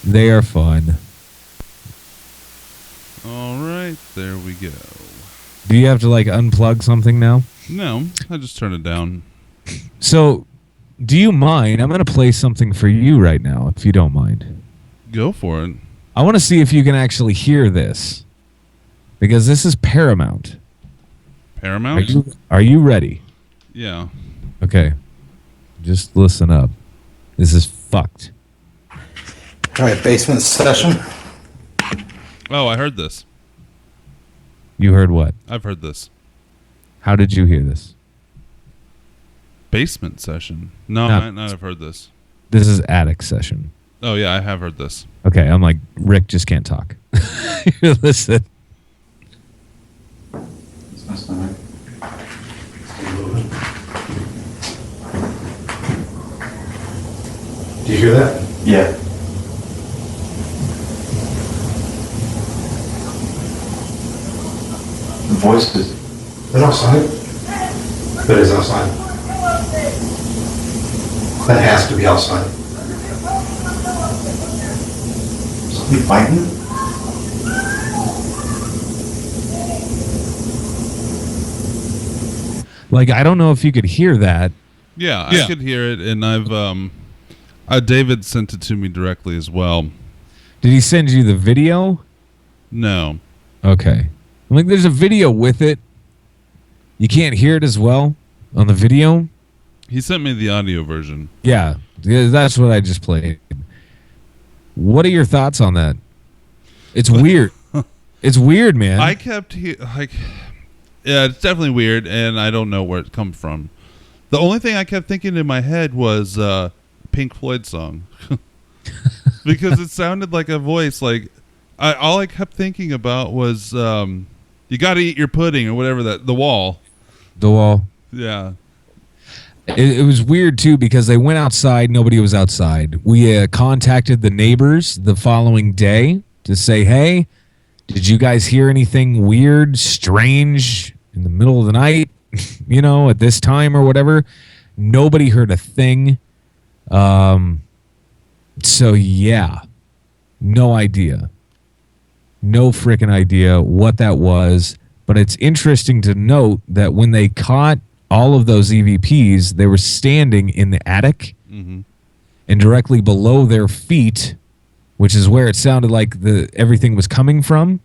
They are fun. All right, there we go. Do you have to like unplug something now? No, I just turn it down. So, do you mind? I'm going to play something for you right now, if you don't mind. Go for it. I want to see if you can actually hear this. Because this is Paramount. Paramount? Are you ready? Yeah. Okay. Just listen up. This is fucked. All right, basement session. Oh, I heard this. You heard what? I've heard this. How did you hear this? Basement session. No, No. I might not have heard this. This is attic session. Oh, yeah, I have heard this. Okay, I'm like, Rick just can't talk. Listen. Do you hear that? Yeah. The voices. They're outside. That is outside. That has to be outside. Somebody fighting? Like, I don't know if you could hear that. Yeah, I could hear it, and David sent it to me directly as well. Did he send you the video? No. Okay. I'm like, there's a video with it. You can't hear it as well on the video? He sent me the audio version. Yeah, that's what I just played. What are your thoughts on that? It's weird. It's weird, man. I kept yeah, it's definitely weird, and I don't know where it comes from. The only thing I kept thinking in my head was Pink Floyd song. Because it sounded like a voice. Like all I kept thinking about was you got to eat your pudding or whatever, the wall. The wall. Yeah. It was weird, too, because they went outside. Nobody was outside. We contacted the neighbors the following day to say, hey, did you guys hear anything weird, strange in the middle of the night, you know, at this time or whatever? Nobody heard a thing. So, yeah, no idea. No freaking idea what that was. But it's interesting to note that when they caught all of those EVPs, they were standing in the attic, and directly below their feet, which is where it sounded like everything was coming from.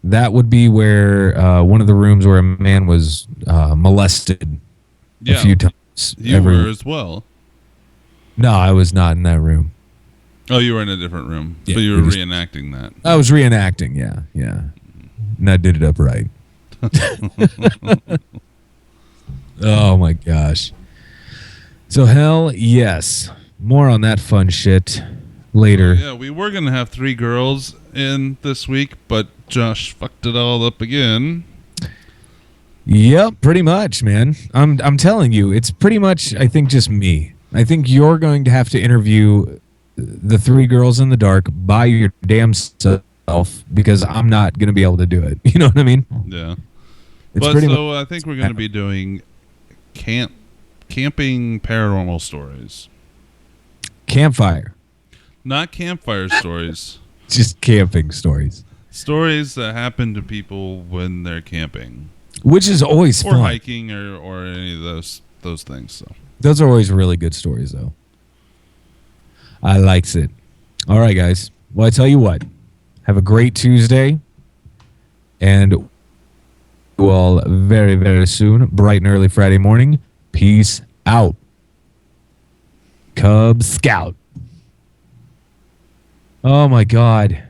That would be where one of the rooms where a man was molested a few times. You were as well. No, I was not in that room. Oh, you were in a different room. Yeah, so you were reenacting that. I was reenacting, yeah. And I did it up right. Oh, my gosh. So, hell, yes. More on that fun shit later. Yeah, we were going to have 3 girls in this week, but Josh fucked it all up again. Yep, pretty much, man. I'm telling you, it's pretty much, I think, just me. I think you're going to have to interview the 3 girls in the dark by your damn self because I'm not going to be able to do it. You know what I mean? Yeah. It's But so I think we're going to be doing camping paranormal stories. Campfire. Not campfire stories. Just camping stories. Stories that happen to people when they're camping. Which is always or fun. hiking or any of those things. So those are always really good stories, though. I likes it. All right, guys. Well, I tell you what. Have a great Tuesday. And well, very, very soon, bright and early Friday morning. Peace out. Cub Scout. Oh, my God.